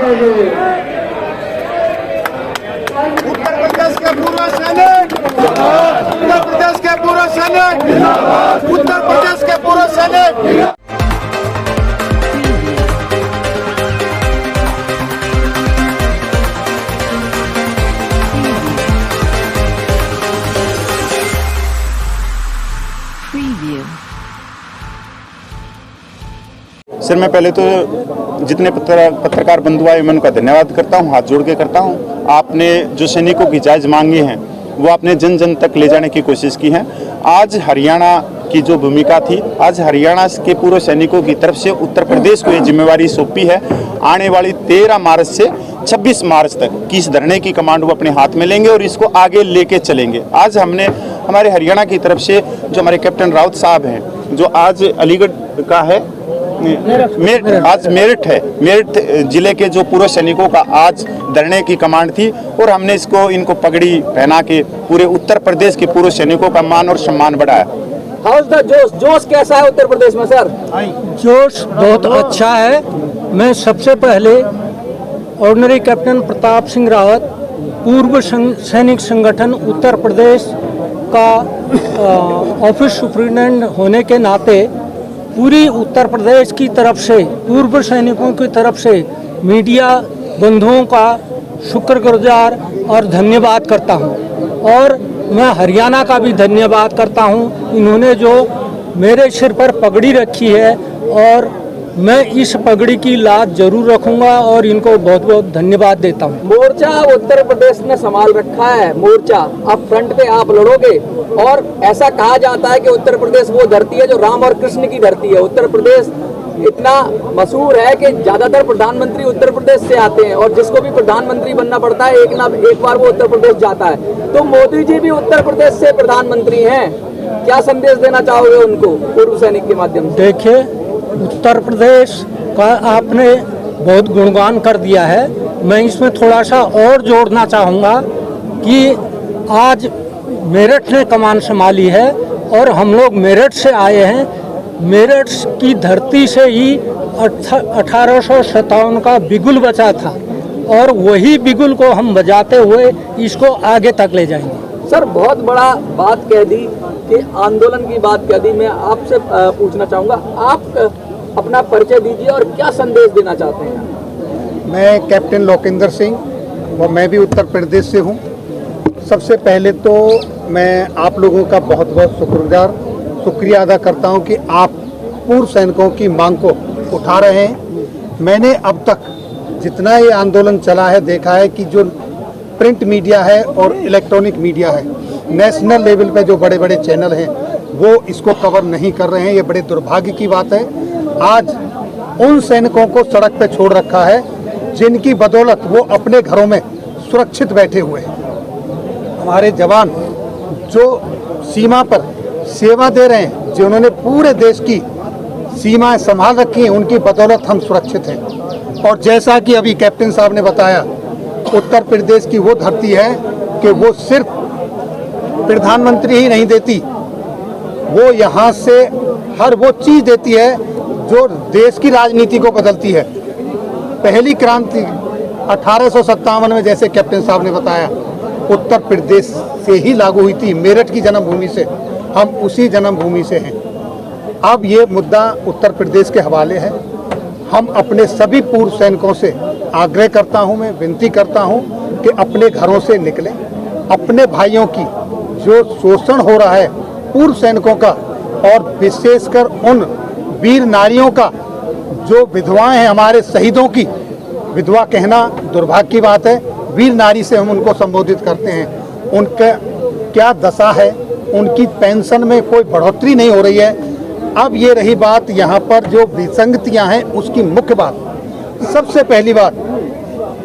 उत्तर प्रदेश के पूर्व सैनिक, उत्तर प्रदेश के पूर्व सैनिक, उत्तर प्रदेश के पूर्व सैनिक। सर, मैं पहले तो जितने पत्रकार बंधु आए मैं उनका धन्यवाद करता हूं, हाथ जोड़ के करता हूं। आपने जो सैनिकों की जायज मांगे हैं वो आपने जन जन तक ले जाने की कोशिश की है। आज हरियाणा की जो भूमिका थी, आज हरियाणा के पूर्व सैनिकों की तरफ से उत्तर प्रदेश को ये जिम्मेवारी सौंपी है। आने वाली 13 मार्च से 26 मार्च तक की इस धरने की कमांड वो अपने हाथ में लेंगे और इसको आगे लेके चलेंगे। आज हमने हमारे हरियाणा की तरफ से जो हमारे कैप्टन रावत साहब हैं, जो आज अलीगढ़ का है, आज मेरठ है, मेरठ जिले के जो पूर्व सैनिकों का आज धरने की कमांड थी और हमने इनको पगड़ी पहना के पूरे उत्तर प्रदेश के पूर्व सैनिकों का मान और सम्मान बढ़ाया। जोश कैसा है उत्तर प्रदेश में सर? जोश बहुत अच्छा है। मैं सबसे पहले ऑर्डिनरी कैप्टन प्रताप सिंह रावत, पूर्व सैनिक संगठन उत्तर प्रदेश का ऑफिस सुप्रिटेंडेंट होने के नाते पूरी उत्तर प्रदेश की तरफ से, पूर्व सैनिकों की तरफ से मीडिया बंधुओं का शुक्रगुजार और धन्यवाद करता हूं। और मैं हरियाणा का भी धन्यवाद करता हूं, इन्होंने जो मेरे सिर पर पगड़ी रखी है और मैं इस पगड़ी की लाज जरूर रखूंगा और इनको बहुत बहुत धन्यवाद देता हूं। मोर्चा उत्तर प्रदेश ने संभाल रखा है, मोर्चा अब फ्रंट पे आप लड़ोगे और ऐसा कहा जाता है कि उत्तर प्रदेश वो धरती है जो राम और कृष्ण की धरती है। उत्तर प्रदेश इतना मशहूर है कि ज्यादातर प्रधानमंत्री उत्तर प्रदेश से आते हैं और जिसको भी प्रधानमंत्री बनना पड़ता है एक बार वो उत्तर प्रदेश जाता है। तो मोदी जी भी उत्तर प्रदेश से प्रधानमंत्री हैं, क्या संदेश देना चाहोगे उनको पूर्व सैनिक के माध्यम से? देखिए, उत्तर प्रदेश का आपने बहुत गुणगान कर दिया है। मैं इसमें थोड़ा सा और जोड़ना चाहूँगा कि आज मेरठ ने कमान संभाली है और हम लोग मेरठ से आए हैं। मेरठ की धरती से ही 1857 का बिगुल बचा था और वही बिगुल को हम बजाते हुए इसको आगे तक ले जाएंगे। सर, बहुत बड़ा बात कह दी कि आंदोलन की बात कह दी। मैं आपसे पूछना चाहूँगा, आप अपना परिचय दीजिए और क्या संदेश देना चाहते हैं? मैं कैप्टन लोकेंद्र सिंह और मैं भी उत्तर प्रदेश से हूँ। सबसे पहले तो मैं आप लोगों का बहुत बहुत शुक्रिया अदा करता हूँ कि आप पूर्व सैनिकों की मांग को उठा रहे हैं। मैंने अब तक जितना ये आंदोलन चला है देखा है कि जो प्रिंट मीडिया है और इलेक्ट्रॉनिक मीडिया है, नेशनल लेवल पे जो बड़े बड़े चैनल हैं वो इसको कवर नहीं कर रहे हैं। ये बड़े दुर्भाग्य की बात है। आज उन सैनिकों को सड़क पे छोड़ रखा है जिनकी बदौलत वो अपने घरों में सुरक्षित बैठे हुए हैं। हमारे जवान जो सीमा पर सेवा दे रहे हैं, जिन्होंने पूरे देश की सीमाएं संभाल रखी हैं, उनकी बदौलत हम सुरक्षित हैं। और जैसा कि अभी कैप्टन साहब ने बताया, उत्तर प्रदेश की वो धरती है कि वो सिर्फ प्रधानमंत्री ही नहीं देती, वो यहाँ से हर वो चीज़ देती है जो देश की राजनीति को बदलती है। पहली क्रांति 1857 में, जैसे कैप्टन साहब ने बताया, उत्तर प्रदेश से ही लागू हुई थी, मेरठ की जन्मभूमि से। हम उसी जन्मभूमि से हैं। अब ये मुद्दा उत्तर प्रदेश के हवाले है। हम अपने सभी पूर्व सैनिकों से आग्रह करता हूं, मैं विनती करता हूं कि अपने घरों से निकलें। अपने भाइयों की जो शोषण हो रहा है पूर्व सैनिकों का, और विशेषकर उन वीर नारियों का जो विधवाएं हैं, हमारे शहीदों की विधवा कहना दुर्भाग्य की बात है। वीर नारी से हम उनको संबोधित करते हैं। उनका क्या दशा है, उनकी पेंशन में कोई बढ़ोतरी नहीं हो रही है। अब ये रही बात यहाँ पर जो विसंगतियाँ हैं, उसकी मुख्य बात, सबसे पहली बात,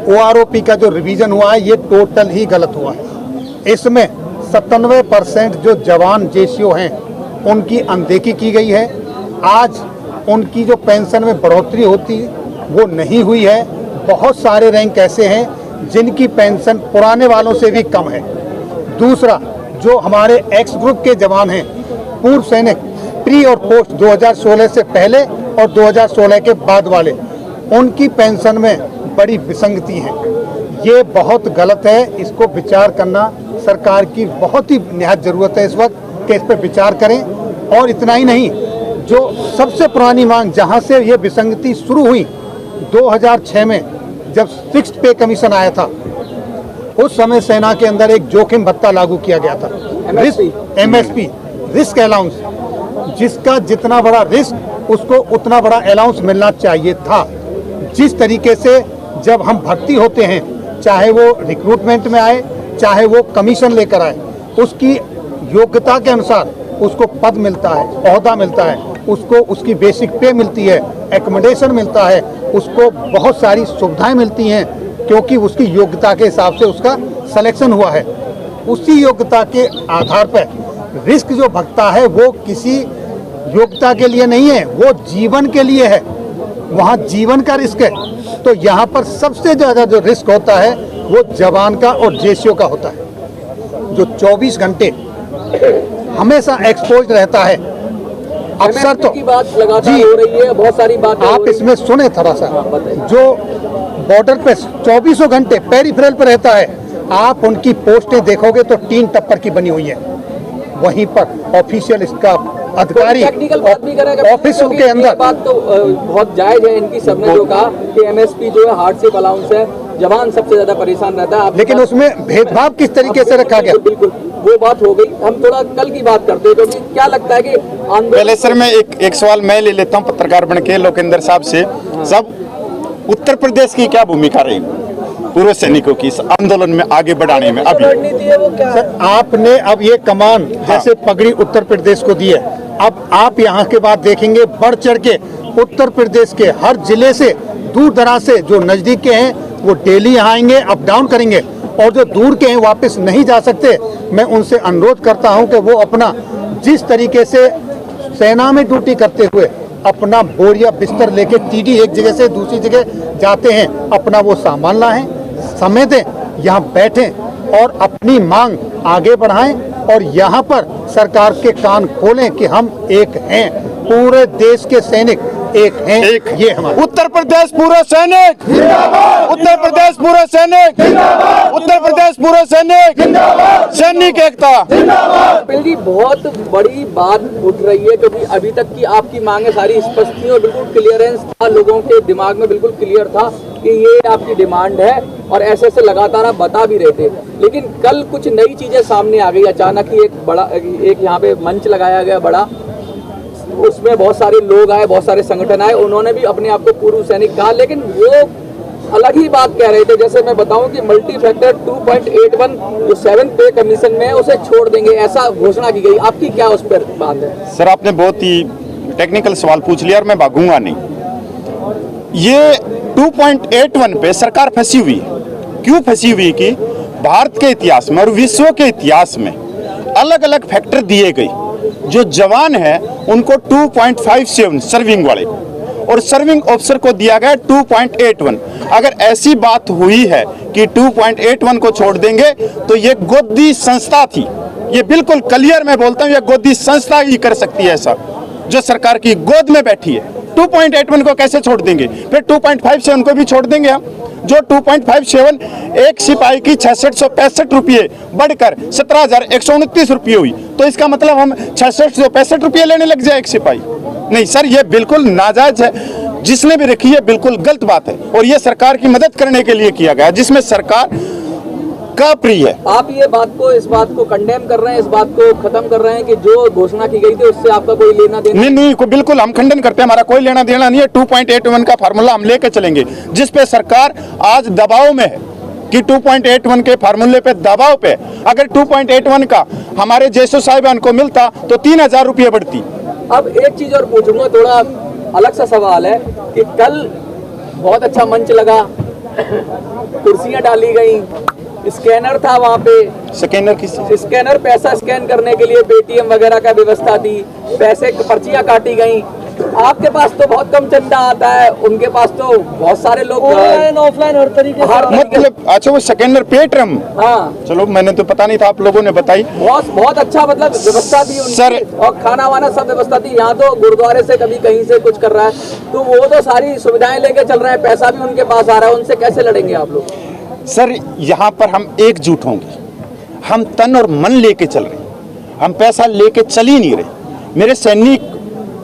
OROP का जो रिवीजन हुआ है ये टोटल ही गलत हुआ है। इसमें 97% जो जवान JCO हैं उनकी अनदेखी की गई है। आज उनकी जो पेंशन में बढ़ोतरी होती वो नहीं हुई है। बहुत सारे रैंक ऐसे हैं जिनकी पेंशन पुराने वालों से भी कम है। दूसरा, जो हमारे एक्स ग्रुप के जवान हैं, पूर्व सैनिक, प्री और पोस्ट 2016 से पहले और 2016 के बाद वाले, उनकी पेंशन में बड़ी विसंगति है। ये बहुत गलत है, इसको विचार करना सरकार की बहुत ही निहायत ज़रूरत है इस वक्त कि इस पर विचार करें। और इतना ही नहीं, जो सबसे पुरानी मांग जहाँ से ये विसंगति शुरू हुई 2006 में जब फिक्स्ड पे कमीशन आया था, उस समय सेना के अंदर एक जोखिम भत्ता लागू किया गया था, MSP, रिस्क अलाउंस, जिसका जितना बड़ा रिस्क उसको उतना बड़ा अलाउंस मिलना चाहिए था। जिस तरीके से जब हम भर्ती होते हैं, चाहे वो रिक्रूटमेंट में आए चाहे वो कमीशन लेकर आए, उसकी योग्यता के अनुसार उसको पद मिलता है, ओहदा मिलता है, उसको उसकी बेसिक पे मिलती है, एकोमोडेशन मिलता है, उसको बहुत सारी सुविधाएं मिलती हैं क्योंकि उसकी योग्यता के हिसाब से उसका सिलेक्शन हुआ है। उसी योग्यता के आधार पर रिस्क जो भगता है वो किसी योग्यता के लिए नहीं है, वो जीवन के लिए है, वहाँ जीवन का रिस्क है। तो यहाँ पर सबसे ज़्यादा जो रिस्क होता है वो जवान का और जेसीओ का होता है, जो 24 घंटे हमेशा एक्सपोज रहता है। अक्सर तो की बात लगातार हो रही है, बहुत सारी बातें आप इसमें सुने थोड़ा सा, जो बॉर्डर पे 24 घंटे पेरिफेरल पर रहता है, आप उनकी पोस्टें देखोगे तो 3 टप्पर की बनी हुई है। वहीं पर ऑफिशियल इसका अधिकारी टेक्निकल बात भी करेगा ऑफिस के अंदर बात तो बहुत जायज है इनकी, सबने जो कहा कि MSP जो है हार्डशिप अलाउंस है, जवान सबसे ज्यादा परेशान रहता है। लेकिन उसमें भेदभाव किस तरीके से रखा गया? बिल्कुल वो बात हो गई। हम थोड़ा कल की बात करते हैं, क्योंकि क्या लगता है कि पहले सर मैं एक सवाल मैं ले लेता हूँ पत्रकार बन के लोकेंद्र साहब से। सब उत्तर प्रदेश की क्या भूमिका रही पूर्व सैनिकों की इस आंदोलन में आगे बढ़ाने में? अभी रणनीति है वो क्या? सर, आपने अब ये कमान जैसे पगड़ी उत्तर प्रदेश को दी है, अब आप यहाँ के बाद देखेंगे बढ़ चढ़ के उत्तर प्रदेश के हर जिले से, दूर दराज से, जो नजदीक के हैं वो डेली यहाँ आएंगे, अप डाउन करेंगे, और जो दूर के हैं वापस नहीं जा सकते, मैं उनसे अनुरोध करता हूं कि वो अपना जिस तरीके से सेना में ड्यूटी करते हुए अपना बोरिया बिस्तर लेके टीडी एक जगह से दूसरी जगह जाते हैं, अपना वो सामान लाएं, समय दें, यहाँ बैठें और अपनी मांग आगे बढ़ाएं और यहाँ पर सरकार के कान खोलें कि हम एक हैं, पूरे देश के सैनिक एक हैं। एक ये हमारा उत्तर प्रदेश पूरा सैनिक जिंदाबाद, उत्तर प्रदेश पूरा सैनिक जिंदाबाद, उत्तर प्रदेश पूरा सैनिक जिंदाबाद, सैनिक एकता जिंदाबाद। कपिल जी, बहुत बड़ी बात उठ रही है क्योंकि अभी तक की आपकी मांगें सारी स्पष्ट थी और बिल्कुल क्लियरेंस था, लोगों के दिमाग में बिल्कुल क्लियर था कि ये आपकी डिमांड है और ऐसे ऐसे लगातार आप बता भी रहे थे। लेकिन कल कुछ नई चीजें सामने आ गई, अचानक ही एक यहाँ पे मंच लगाया गया बड़ा, उसमें बहुत सारे लोग आए, बहुत सारे संगठन आए, उन्होंने भी अपने आप को पूर्व सैनिक कहा, लेकिन वो अलग ही बात कह रहे थे। जैसे मैं बताऊं कि मल्टी फैक्टर 2.81 जो 7th पे कमीशन में है उसे छोड़ देंगे, ऐसा घोषणा की गई। आपकी क्या उस पर बात है? सर, आपने बहुत ही टेक्निकल सवाल पूछ लिया और मैं भागूंगा नहीं। ये 2.81 पे सरकार फंसी हुई है। क्यों फंसी हुई कि भारत के इतिहास में और विश्व के इतिहास में अलग अलग फैक्टर दिए गए। जो जवान है उनको 2.57 सर्विंग वाले और सर्विंग ऑफिसर को दिया गया 2.81। अगर ऐसी बात हुई है कि 2.81 को छोड़ देंगे तो ये गोदी संस्था थी, ये बिल्कुल क्लियर मैं बोलता हूँ, ये गोदी संस्था ही कर सकती है ऐसा, जो सरकार की गोद में बैठी है। 2.81 को कैसे छोड़ देंगे? फिर 2.57 को भी छोड़ देंगे हम। जो 2.57 एक सिपाही की 6665 रुपये बढ़कर 17,129 रुपये हुई, तो इसका मतलब हम 6665 रुपये लेने लग जाए एक सिपाही? नहीं सर, ये बिल्कुल नाजायज है। जिसने भी रखी है बिल्कुल गलत बात है और ये सरकार की मदद करने के लिए किया गया, जिसमें सरकार का प्रिय है। आप ये इस बात को कंडेम कर रहे हैं, इस बात को खत्म कर रहे हैं कि जो घोषणा की गई थी उससे आपका कोई लेना देना नहीं, बिल्कुल हम खंडन करते हैं, हमारा कोई लेना देना नहीं है। 2.81 का फार्मूला हम लेके चलेंगे, जिस पे सरकार आज दबाव में है कि 2.81 के फार्मूले पे दबाव पे। अगर 2.81 का हमारे जैसो साहिबान को मिलता तो 3,000 रुपये बढ़ती। अब एक चीज और पूछूंगा, थोड़ा अलग सा सवाल है कि कल बहुत अच्छा मंच लगा, कुर्सियां डाली गई, स्कैनर था वहाँ पे। स्कैनर किस? स्कैनर पैसा स्कैन करने के लिए पेटीएम वगैरह का व्यवस्था थी, पैसे पर्चियां काटी गई, आपके पास तो बहुत कम चंदा आता है, उनके पास तो बहुत सारे लोग ऑनलाइन ऑफलाइन हर तरीके से मतलब अच्छा वो सेकेंडर पेट्रम, हाँ चलो मैंने तो पता नहीं था, आप लोगों ने बताई। बहुत अच्छा मतलब व्यवस्था थी उनकी, सर और खाना वाना सब व्यवस्था थी। यहाँ तो गुरुद्वारे से कभी कहीं से कुछ कर रहा है, तो वो तो सारी सुविधाएं लेके चल रहा है, पैसा भी उनके पास आ रहा है, उनसे कैसे लड़ेंगे आप लोग? सर यहाँ पर हम एकजुट होंगे, हम तन और मन लेके चल रहे हैं, हम पैसा लेके चल ही नहीं रहे। मेरे सैनिक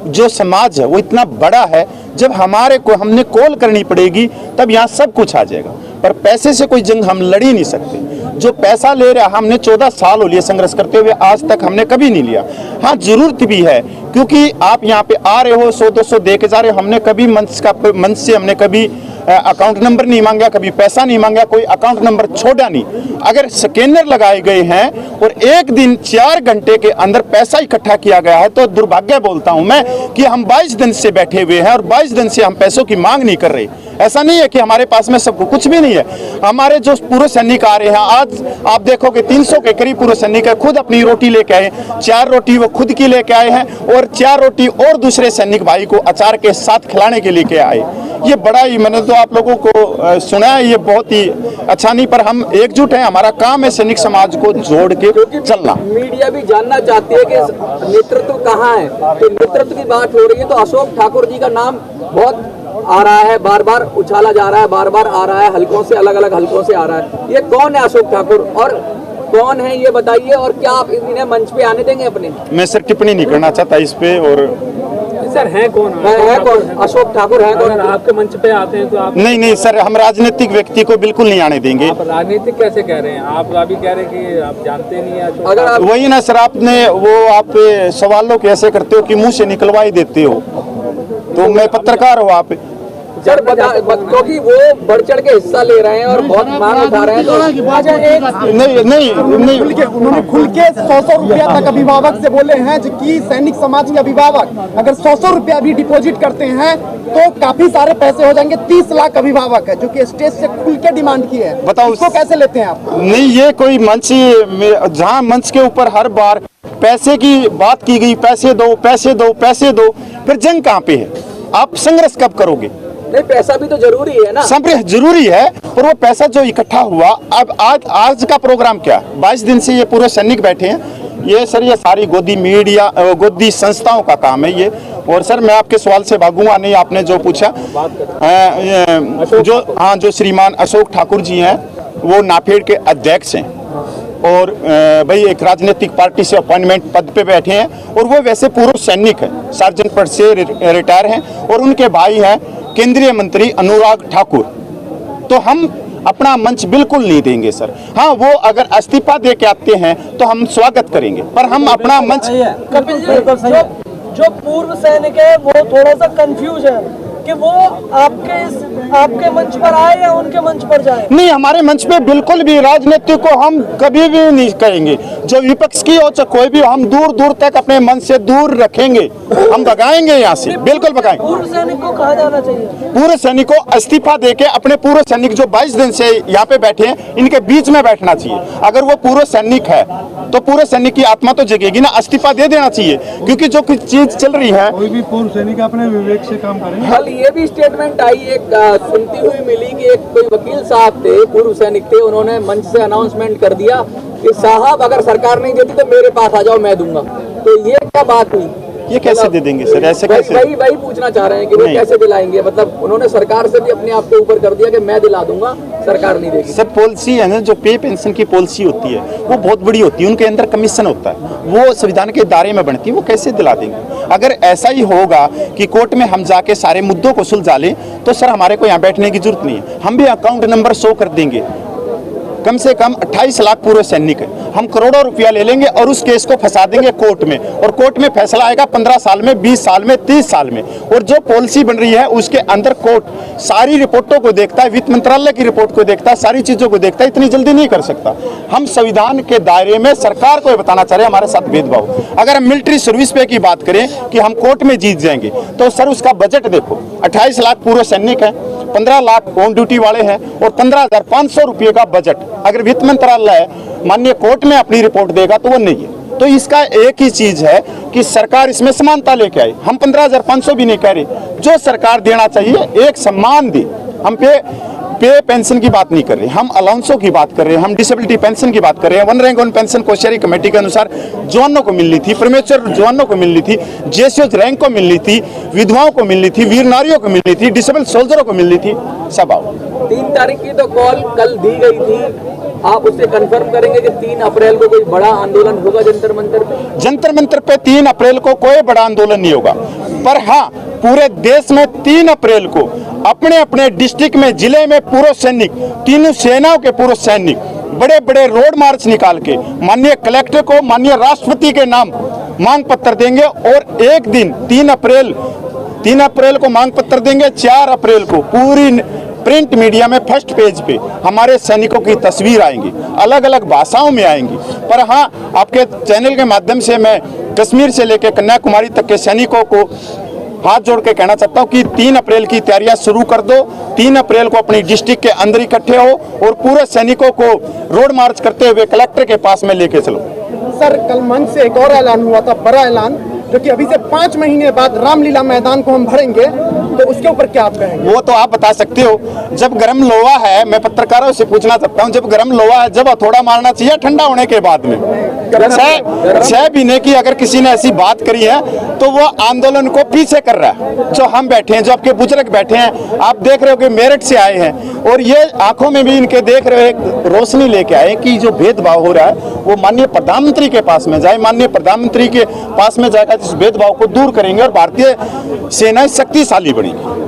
जो समाज है वो इतना बड़ा है, जब हमारे को हमने कॉल करनी पड़ेगी तब यहाँ सब कुछ आ जाएगा, पर पैसे से कोई जंग हम लड़ ही नहीं सकते। जो पैसा ले रहा, हमने 14 साल हो लिए संघर्ष करते हुए, आज तक हमने कभी नहीं लिया। हाँ जरूरत भी है, क्योंकि आप यहाँ पे आ रहे हो 100-200 दे के जा रहे हो, हमने कभी मंच से हमने कभी अकाउंट नंबर नहीं मांगा, कभी पैसा नहीं मांगा, कोई अकाउंट नंबर छोड़ा नहीं। अगर स्कैनर लगाए गए हैं और एक दिन 4 घंटे के अंदर पैसा इकट्ठा किया गया है, तो दुर्भाग्य बोलता हूं मैं कि हम 22 दिन से बैठे हुए हैं और 22 दिन से हम पैसों की मांग नहीं कर रहे। ऐसा नहीं है कि हमारे पास में सब कुछ भी नहीं है। हमारे जो पूर्व सैनिक आ रहे हैं, आज आप देखोगे 300 के करीब पूर्व सैनिक है, खुद अपनी रोटी लेके आए, 4 रोटी वो खुद की लेके आए हैं और 4 रोटी और दूसरे सैनिक भाई को अचार के साथ खिलाने के लिए आए। ये बड़ा ही, मैंने तो आप लोगों को सुना है, ये बहुत ही अच्छा नहीं, पर हम एकजुट हैं। हमारा काम है सैनिक समाज को जोड़ के चलना। मीडिया भी जानना चाहती है कि नेतृत्व कहाँ है, तो नेतृत्व की बात हो रही है तो अशोक ठाकुर जी का नाम बहुत आ रहा है, बार बार उछाला जा रहा है, बार बार आ रहा है, हलकों से, अलग अलग हलकों से आ रहा है। ये कौन है अशोक ठाकुर और कौन है ये बताइए, और क्या आप इन्हें मंच पे आने देंगे अपने? मैं सर टिप्पणी नहीं करना चाहता इस पे। और सर है कौन है कौन अशोक ठाकुर है कौन? अगर आपके मंच पे आते हैं तो आप नहीं सर, हम राजनीतिक व्यक्ति को बिल्कुल नहीं आने देंगे। आप राजनीतिक कैसे कह रहे हैं? आप अभी कह रहे हैं कि आप जानते नहीं है। अगर आप वही ना सर, आपने वो आप सवालों के ऐसे करते हो कि मुंह से निकलवा ही देते हो, तो मैं पत्रकार हूँ आप। सर क्योंकि वो बढ़ चढ़ के हिस्सा ले रहे हैं और बहुत मांग उठा रहे हैं, तो नहीं उन्होंने खुल के 100 रुपया तक अभिभावक से बोले हैं कि सैनिक समाज के अभिभावक अगर 100 रुपया भी डिपॉजिट करते हैं तो काफी सारे पैसे हो जाएंगे। 30 लाख अभिभावक है जो कि स्टेज से खुल के डिमांड की है। बताओ इसको कैसे लेते हैं आप? नहीं, ये कोई मंच, जहाँ मंच के ऊपर हर बार पैसे की बात की गई, पैसे दो पैसे दो पैसे दो, फिर जंग कहाँ पे है? आप संघर्ष कब करोगे? नहीं, पैसा भी तो जरूरी है ना। संघर्ष जरूरी है, पर वो पैसा जो इकट्ठा हुआ, अब आज का प्रोग्राम क्या? 22 दिन से ये पूरे सैनिक बैठे हैं। ये सर, ये सारी गोदी मीडिया, गोदी संस्थाओं का काम है ये। और सर मैं आपके सवाल से भागूंगा नहीं, आपने जो पूछा, जो श्रीमान अशोक ठाकुर जी हैं, वो नाफेड के अध्यक्ष हैं और भाई एक राजनीतिक पार्टी से अपॉइंटमेंट पद पे बैठे हैं, और वो वैसे पूर्व सैनिक हैं, सार्जेंट पद से रिटायर हैं, और उनके भाई हैं केंद्रीय मंत्री अनुराग ठाकुर। तो हम अपना मंच बिल्कुल नहीं देंगे सर। हाँ, वो अगर इस्तीफा दे के आते हैं तो हम स्वागत करेंगे, पर हम अपना मंच। कपिल जी, जो पूर्व सैनिक है वो थोड़ा सा कंफ्यूज है कि वो आपके मंच पर आए या उनके मंच पर जाए। नहीं, हमारे मंच पे बिल्कुल भी राजनीति को हम कभी भी नहीं कहेंगे। जो विपक्ष की हो, चाहे कोई भी, हम दूर दूर तक अपने मंच से दूर रखेंगे, हम भगाएंगे यहाँ से, बिल्कुल भगाएंगे। पूर्व सैनिक को कहा जाना चाहिए, पूर्व सैनिक को इस्तीफा देके अपने पूर्व सैनिक जो 22 दिन से यहाँ पे बैठे हैं, इनके बीच में बैठना चाहिए। अगर वो पूर्व सैनिक है तो पूर्व सैनिक की आत्मा तो जगेगी ना, इस्तीफा दे देना चाहिए, क्योंकि जो कुछ चीज चल रही है, कोई भी पूर्व सैनिक अपने विवेक से काम करें। कल ये भी स्टेटमेंट आई, एक सुनती हुई मिली कि एक कोई वकील साहब थे, पूर्व सैनिक थे, उन्होंने मंच से अनाउंसमेंट कर दिया कि साहब अगर सरकार नहीं देती तो मेरे पास आ जाओ, मैं दूंगा। तो ये क्या बात हुई? ये कैसे दे देंगे सर? ऐसे कैसे? वही पूछना चाह रहे हैं कि वो कैसे दिलाएंगे? मतलब उन्होंने सरकार से भी अपने आप को ऊपर कर दिया कि मैं दिला दूंगा, सरकार नहीं देगी। सर पॉलिसी है ना, जो पे पेंशन की पॉलिसी होती है वो बहुत बड़ी होती है, उनके अंदर कमीशन होता है, वो संविधान के दायरे में बनती है, वो कैसे दिला देंगे? अगर ऐसा ही होगा कि कोर्ट में हम जाके सारे मुद्दों को सुलझा लें तो सर हमारे को यहाँ बैठने की जरूरत नहीं है। हम भी अकाउंट नंबर शो कर देंगे। कम से कम 28 लाख पूर्व सैनिक है, हम करोड़ों रुपया ले लेंगे और उस केस को फंसा देंगे कोर्ट में, और कोर्ट में फैसला आएगा 15 साल में, 20 साल में, 30 साल में। और जो पॉलिसी बन रही है उसके अंदर कोर्ट सारी रिपोर्टों को देखता है, वित्त मंत्रालय की रिपोर्ट को देखता है, सारी चीजों को देखता है, इतनी जल्दी नहीं कर सकता। हम संविधान के दायरे में सरकार को बताना चाह रहे हैं हमारे साथ भेदभाव। अगर हम मिलिट्री सर्विस पे की बात करें कि हम कोर्ट में जीत जाएंगे, तो सर उसका बजट देखो, 28 लाख पूर्व सैनिक है, 15 लाख ऑन ड्यूटी वाले हैं और 15,500 रुपये का बजट। अगर वित्त मंत्रालय माननीय कोर्ट में अपनी रिपोर्ट देगा तो वो नहीं है। तो इसका एक ही चीज है कि सरकार इसमें समानता लेके आई। हम 15,500 भी नहीं कह रहे, जो सरकार देना चाहिए एक सम्मान दी। हम पे पेंशन की बात नहीं कर रहे, हम अलाउंसों की बात कर रहे हैं, हम डिसेबिलिटी पेंशन की बात कर रहे हैं। One rank one pension Koshyari committee के अनुसार जवानों को मिलनी थी, प्रीमेच्योर जवानों को मिलनी थी, जेसीओ रैंक को मिलनी थी, विधवाओं को मिलनी थी, वीर नारियों को मिलनी थी, डिसेबल सोल्जरों को मिलनी थी। सब आओ। 3 तारीख की तो कॉल कल दी गई थी, आप उससे कंफर्म करेंगे कि 3 अप्रैल को कोई बड़ा आंदोलन होगा जंतर मंतर पे? जंतर मंतर पे 3 अप्रैल को कोई बड़ा आंदोलन नहीं होगा, पर हाँ पूरे देश में 3 अप्रैल को अपने अपने डिस्ट्रिक्ट में, जिले में पूर्व सैनिक, तीनों सेनाओं के पूर्व सैनिक बड़े बड़े रोड मार्च निकाल के माननीय कलेक्टर को, माननीय राष्ट्रपति के नाम मांग पत्र देंगे। और एक दिन 3 अप्रैल को मांग पत्र देंगे। 4 अप्रैल को पूरी प्रिंट मीडिया में फर्स्ट पेज पे हमारे सैनिकों की तस्वीर आएंगी, अलग अलग भाषाओं में आएंगी। पर हाँ, आपके चैनल के माध्यम से मैं कश्मीर से लेकर कन्याकुमारी तक के सैनिकों को हाथ जोड़ के कहना चाहता हूँ कि 3 अप्रैल की तैयारियां शुरू कर दो। 3 अप्रैल को अपनी डिस्ट्रिक्ट के अंदर इकट्ठे हो और पूरे सैनिकों को रोड मार्च करते हुए कलेक्टर के पास में लेके चलो। सर, कल मंच से एक और ऐलान हुआ था, बड़ा ऐलान, जो कि अभी से 5 महीने बाद रामलीला मैदान को हम भरेंगे, तो उसके ऊपर क्या आप कहेंगे? वो तो आप बता सकते हो। जब गर्म लोहा है, मैं पत्रकारों से पूछना चाहता हूँ, जब गर्म लोहा है जब हथौड़ा मारना चाहिए ठंडा होने के बाद में। 6 महीने की अगर किसी ने ऐसी बात करी है तो वो आंदोलन को पीछे कर रहा है। जो हम बैठे हैं, जो आपके बुजुर्ग बैठे हैं, आप देख रहे हो कि मेरठ से आए हैं और ये आंखों में भी इनके देख रहे हो एक रोशनी लेके आए कि जो भेदभाव हो रहा है वो माननीय प्रधानमंत्री के पास में जाए, माननीय प्रधानमंत्री के पास में जाएगा, इस भेदभाव को दूर करेंगे और भारतीय सेना शक्तिशाली बनेगी।